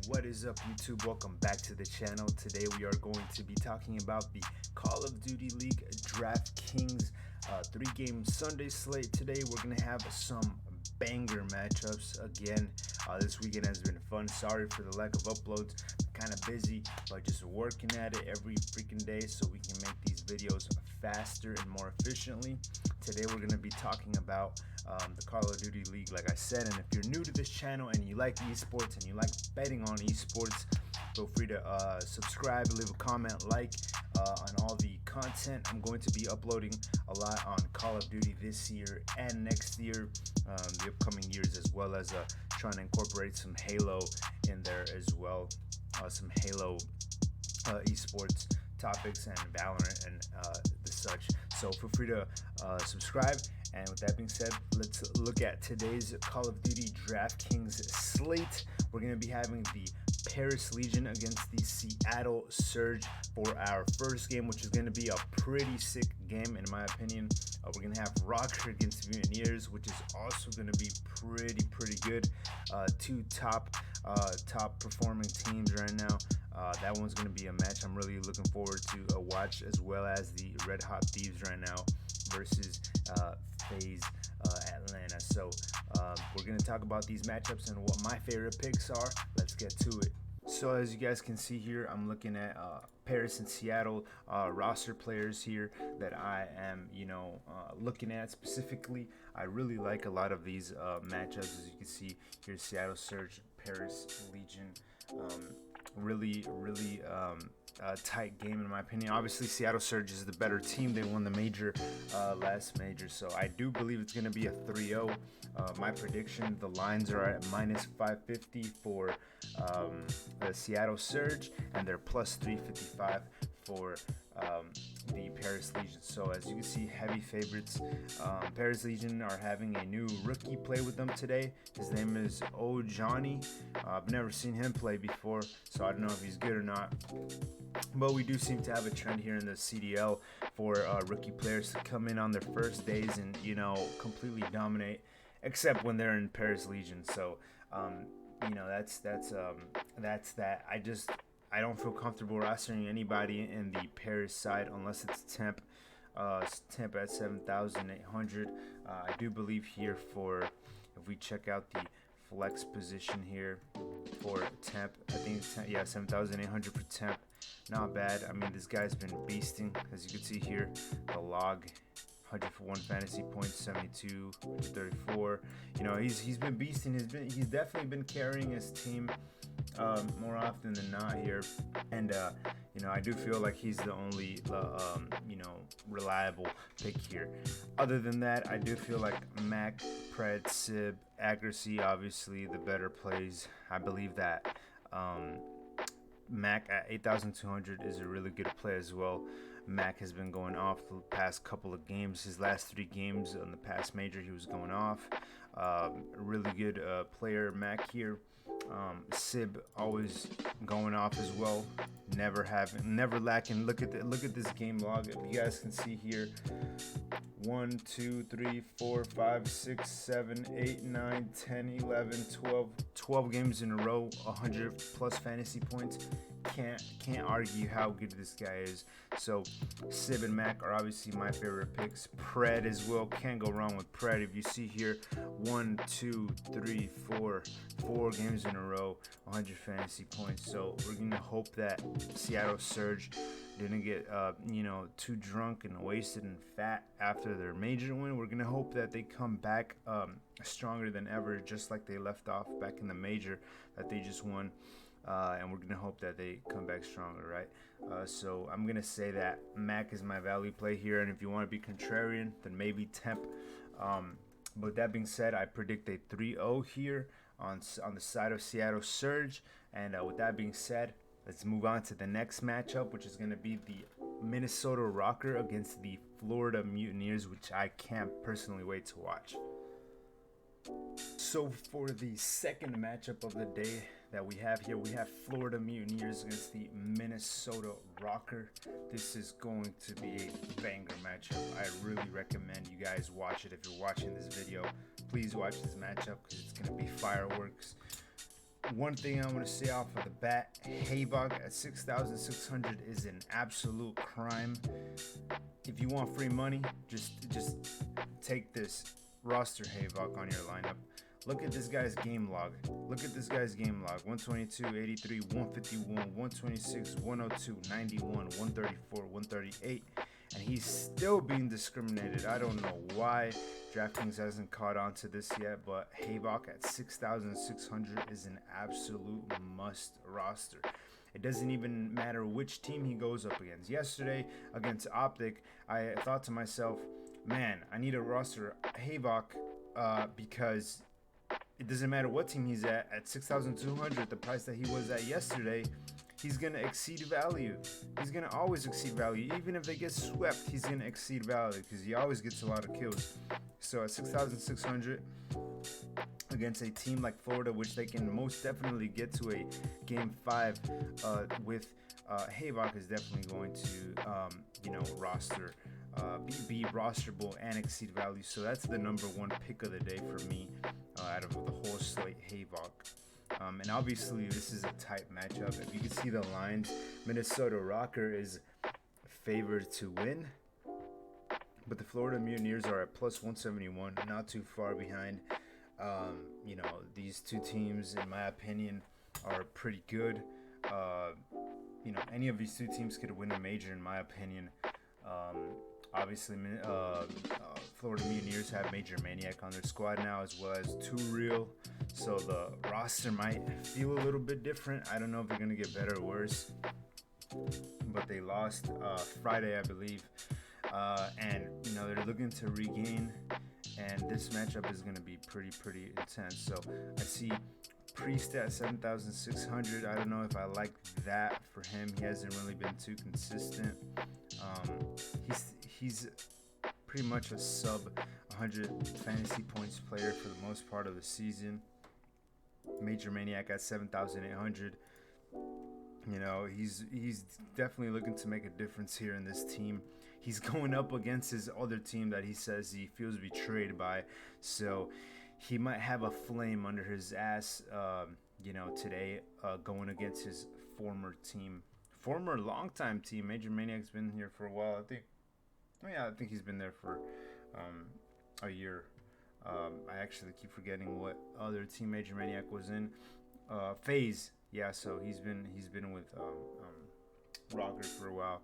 What is up, YouTube? Welcome back to the channel. Today we are going to be talking about the Call of Duty League Draftkings 3-game Sunday slate. Today we're going to have some banger matchups again. This weekend has been fun. Sorry for the lack of uploads. Kind of busy, but just working at it every freaking day so we can make these videos faster and more efficiently. Today we're going to be talking about the Call of Duty League, like I said. And if you're new to this channel and you like esports and you like betting on esports, feel free to subscribe, leave a comment, like on all the content. I'm going to be uploading a lot on Call of Duty this year and next year, the upcoming years, as well as trying to incorporate some Halo in there as well, some Halo esports topics and Valorant and the such. So feel free to subscribe. And with that being said, let's look at today's Call of Duty Draftkings slate. We're going to be having the Paris Legion against the Seattle Surge for our first game, which is going to be a pretty sick game in my opinion. We're going to have ROKKR against Mutineers, which is also going to be pretty good. Two top performing teams right now. That one's going to be a match I'm really looking forward to watch, as well as the red hot Thieves right now versus FaZe Atlanta. So we're going to talk about these matchups and what my favorite picks are. Let's get to it. So as you guys can see here, I'm looking at Paris and Seattle roster players here that I am, looking at specifically. I really like a lot of these matchups. As you can see here, Seattle Surge, Paris Legion, really tight game in my opinion. Obviously Seattle Surge is the better team. They won the major last major, so I do believe it's going to be a 3-0. My prediction, the lines are at -550 for the Seattle Surge, and they're +355 for the Paris Legion. So as you can see, heavy favorites. Paris Legion are having a new rookie play with them today. His name is Johnny. I've never seen him play before, so I don't know if he's good or not. But we do seem to have a trend here in the CDL for rookie players to come in on their first days and completely dominate, except when they're in Paris Legion. So that's that. I don't feel comfortable rostering anybody in the Paris side unless it's temp. Temp at 7,800. I do believe here if we check out the flex position here for temp, I think it's 7,800 for temp. Not bad. I mean, this guy's been beasting, as you can see here. The log, 101 fantasy points, 72, 134. He's been beasting. He's definitely been carrying his team more often than not here, and I do feel like he's the only reliable pick here. Other than that, I do feel like Mac, Pred, Sib, accuracy, obviously the better plays. I believe that Mac at 8,200 is a really good play as well. Mac has been going off the past couple of games. His last 3 games on the past major, he was going off. Really good player, Mac here. Sib always going off as well. Never lacking. Look at this game log. If you guys can see here, 1, 2, 3, 4, 5, 6, 7, 8, 9, 10, 11, 12 games in a row, 100 plus fantasy points. Can't argue how good this guy is. So Sib and Mac are obviously my favorite picks. Pred as well, can't go wrong with Pred. If you see here, 1, 2, 3, 4 games in a row, 100 fantasy points. So we're gonna hope that Seattle Surge didn't get too drunk and wasted and fat after their major win. We're gonna hope that they come back stronger than ever, just like they left off back in the major that they just won. And we're going to hope that they come back stronger, right? So I'm going to say that Mac is my value play here. And if you want to be contrarian, then maybe temp. But with that being said, I predict a 3-0 here on the side of Seattle Surge. And with that being said, let's move on to the next matchup, which is going to be the Minnesota ROKKR against the Florida Mutineers, which I can't personally wait to watch. So for the second matchup of the day that we have here, we have Florida Mutineers against the Minnesota ROKKR. This is going to be a banger matchup. I really recommend you guys watch it. If you're watching this video, please watch this matchup because it's going to be fireworks. one thing I want to say off of the bat, Hayvok at 6,600 is an absolute crime. If you want free money, just take this roster Hayvok on your lineup. Look at this guy's game log. 122, 83, 151, 126, 102, 91, 134, 138. And he's still being discriminated. I don't know why Draftkings hasn't caught on to this yet, but Hayvok at 6,600 is an absolute must roster. It doesn't even matter which team he goes up against. Yesterday against Optic, I thought to myself, man, I need a roster Hayvok because it doesn't matter what team he's at 6,200, the price that he was at yesterday, he's going to exceed value. He's going to always exceed value. Even if they get swept, he's going to exceed value because he always gets a lot of kills. So at 6,600 against a team like Florida, which they can most definitely get to a game 5 with Hayvok is definitely going to, roster. Be rosterable and exceed value. So that's the number one pick of the day for me out of the whole slate, Hayvok. And obviously this is a tight matchup. If you can see the lines, Minnesota ROKKR is favored to win, but the Florida Mutineers are at plus 171, not too far behind. These two teams, in my opinion, are pretty good. Any of these two teams could win a major, in my opinion. Obviously, Florida Mutineers have Major Maniac on their squad now, as well as Too Real. So the roster might feel a little bit different. I don't know if they're going to get better or worse. But they lost Friday, I believe. And they're looking to regain. And this matchup is going to be pretty intense. So I see Priest at 7,600. I don't know if I like that for him. He hasn't really been too consistent. He's pretty much a sub 100 fantasy points player for the most part of the season. Major Maniac at 7,800. He's definitely looking to make a difference here in this team. He's going up against his other team that he says he feels betrayed by. So he might have a flame under his ass, today, going against his former longtime team. Major Maniac's been here for a while, I think. I think he's been there for a year. I actually keep forgetting what other team Major Maniac was in. FaZe. Yeah, so he's been with ROKKR for a while.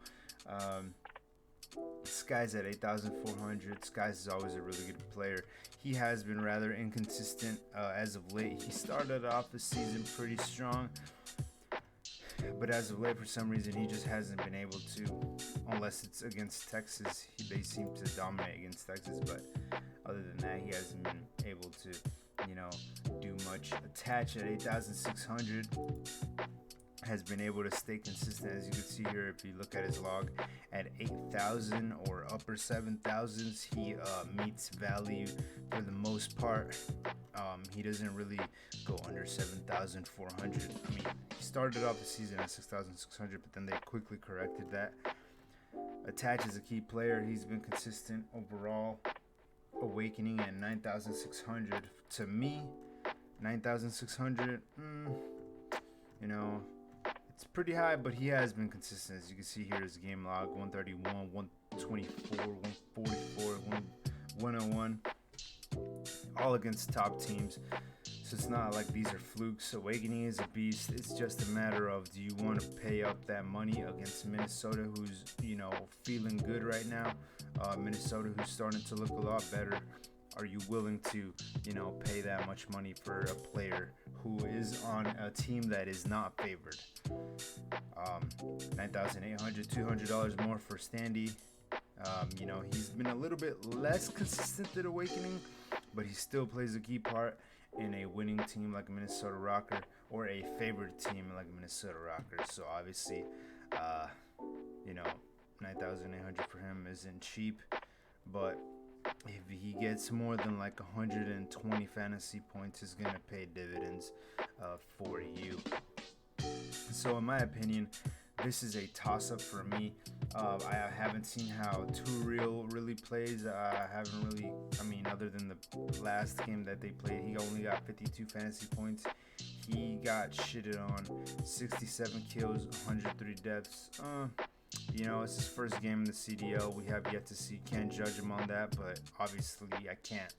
Sky's at 8,400. Skies is always a really good player. He has been rather inconsistent as of late. He started off the season pretty strong, but as of late, for some reason, he just hasn't been able to, unless it's against Texas. They seem to dominate against Texas, but other than that, he hasn't been able to, do much. Attach at 8,600 has been able to stay consistent, as you can see here. If you look at his log at 8,000 or upper 7,000s, he meets value for the most part. He doesn't really go under 7,400. He started off the season at 6,600, but then they quickly corrected that. Attach is a key player. He's been consistent overall. Awakening at 9,600. To me, 9,600, it's pretty high, but he has been consistent. As you can see here, his game log, 131, 124, 144, 101, all against top teams. So it's not like these are flukes. Awakening is a beast. It's just a matter of, do you want to pay up that money against Minnesota, who's, feeling good right now? Minnesota, who's starting to look a lot better. Are you willing to, pay that much money for a player who is on a team that is not favored? 9,800, $200 more for Standy. He's been a little bit less consistent than Awakening, but he still plays a key part in a winning team like Minnesota ROKKR, or a favored team like Minnesota ROKKR. So obviously, 9,800 for him isn't cheap, but if he gets more than like 120 fantasy points, it's gonna pay dividends for you. So in my opinion, this is a toss-up for me. I haven't seen how Too Real really plays. I haven't really, other than the last game that they played, he only got 52 fantasy points. he got shitted on. 67 kills, 103 deaths. You know, it's his first game in the CDL. We have yet to see. Can't judge him on that, but obviously I can't,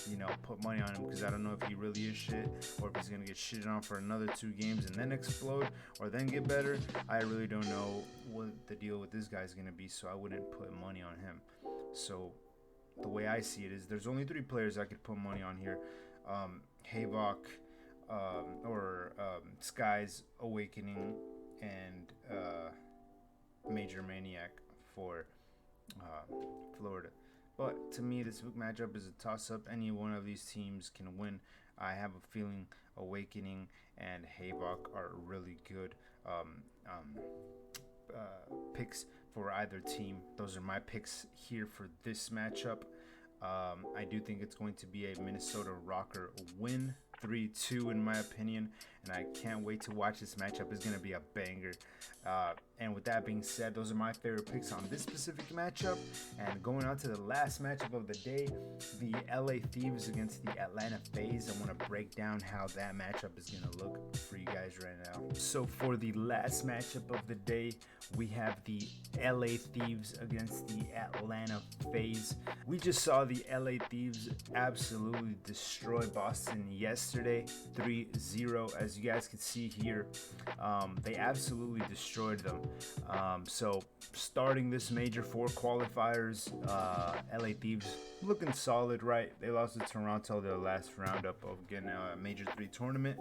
you know, put money on him because I don't know if he really is shit or if he's gonna get shitted on for another 2 games and then explode or then get better. I really don't know what the deal with this guy's gonna be, so I wouldn't put money on him. So the way I see it is, there's only 3 players I could put money on here: Havok, Sky's Awakening, and Major Maniac for Florida. But to me, this matchup is a toss-up. Any one of these teams can win. I have a feeling Awakening and Havok are really good picks for either team. Those are my picks here for this matchup. I do think it's going to be a Minnesota ROKKR win, 3-2 in my opinion, and I can't wait to watch this matchup. It's going to be a banger. And with that being said, those are my favorite picks on this specific matchup. And going on to the last matchup of the day, the LA Thieves against the Atlanta FaZe. I want to break down how that matchup is going to look for you guys right now. So for the last matchup of the day, we have the LA Thieves against the Atlanta FaZe. We just saw the LA Thieves absolutely destroy Boston yesterday, 3-0. As you guys can see here, they absolutely destroyed them. So starting this Major 4 qualifiers, LA Thieves looking solid, right? They lost to Toronto their last roundup of getting a Major 3 tournament.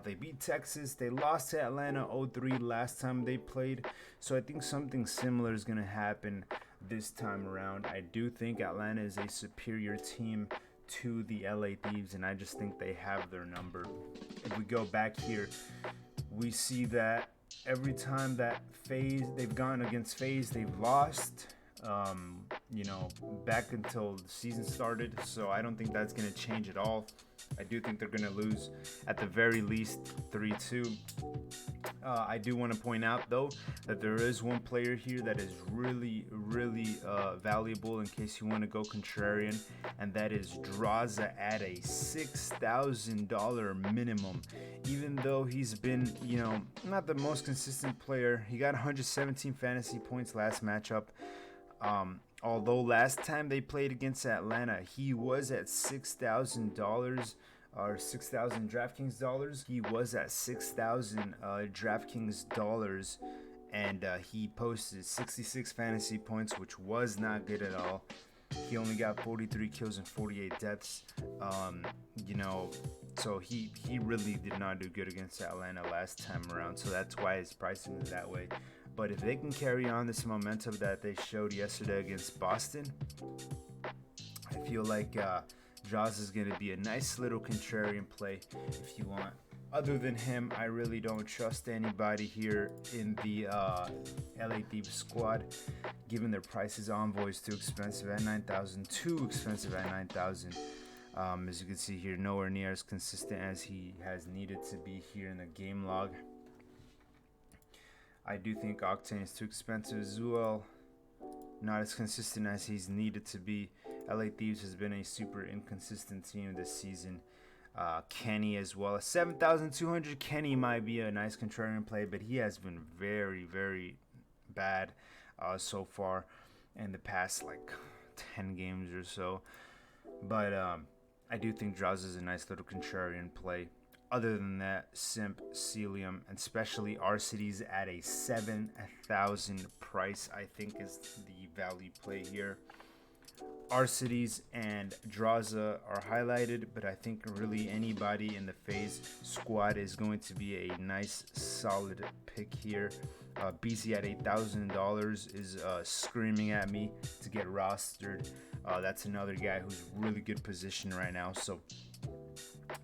They beat Texas. They lost to Atlanta 0-3 last time they played. So I think something similar is going to happen this time around. I do think Atlanta is a superior team to the LA Thieves, and I just think they have their number. If we go back here, we see that every time that they've gone against FaZe, they've lost. You know, back until the season started, so I don't think that's going to change at all. I do think they're going to lose at the very least 3-2. I do want to point out though that there is one player here that is really valuable in case you want to go contrarian, and that is Draza at a $6,000 minimum. Even though he's been, you know, not the most consistent player, he got 117 fantasy points last matchup. Although last time they played against Atlanta, he was at $6,000 or 6,000 Draftkings dollars. He was at 6,000 Draftkings dollars, and he posted 66 fantasy points, which was not good at all. He only got 43 kills and 48 deaths. You know, so he really did not do good against Atlanta last time around. So that's why his pricing is that way. But if they can carry on this momentum that they showed yesterday against Boston, I feel like Jaws is going to be a nice little contrarian play if you want. Other than him, I really don't trust anybody here in the LA Thieves squad, given their prices. Envoy is too expensive at 9,000, too expensive at 9,000. As you can see here, nowhere near as consistent as he has needed to be here in the game log. I do think Octane is too expensive as well. Not as consistent as he's needed to be. LA Thieves has been a super inconsistent team this season. Kenny as well. 7,200. Kenny might be a nice contrarian play, but he has been very bad so far in the past like 10 games or so. But I do think Draws is a nice little contrarian play. Other than that, Simp, Celium, and especially R-Cities at a 7,000 price, I think is the value play here. R-Cities and Draza are highlighted, but I think really anybody in the FaZe squad is going to be a nice, solid pick here. BZ at $8,000 is screaming at me to get rostered. That's another guy who's really good position right now, so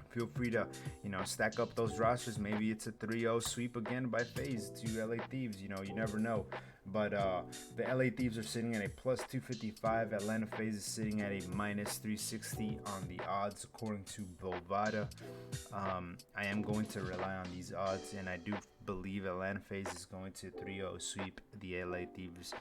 feel free to, you know, stack up those rosters. Maybe it's a 3-0 sweep again by FaZe to LA Thieves. You know, you never know. But the LA Thieves are sitting at a plus 255. Atlanta FaZe is sitting at a minus 360 on the odds, according to Bovada. I am going to rely on these odds, and I do believe Atlanta FaZe is going to 3-0 sweep the LA Thieves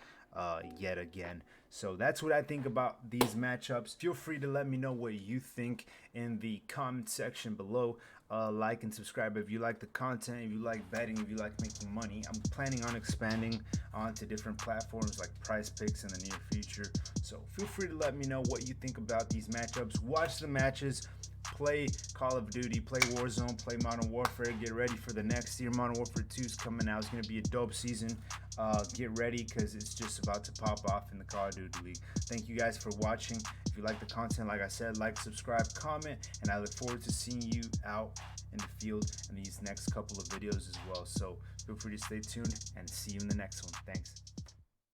yet again. So that's what I think about these matchups. Feel free to let me know what you think in the comment section below. Like and subscribe if you like the content, if you like betting, if you like making money. I'm planning on expanding onto different platforms like Prize Picks in the near future. So feel free to let me know what you think about these matchups. Watch the matches. Play Call of Duty, play Warzone, play Modern Warfare. Get ready for the next year. Modern Warfare 2 is coming out. It's going to be a dope season. Get ready because it's just about to pop off in the Call of Duty League. Thank you guys for watching. If you like the content, like I said, like, subscribe, comment, and I look forward to seeing you out in the field in these next couple of videos as well. So feel free to stay tuned and see you in the next one. Thanks.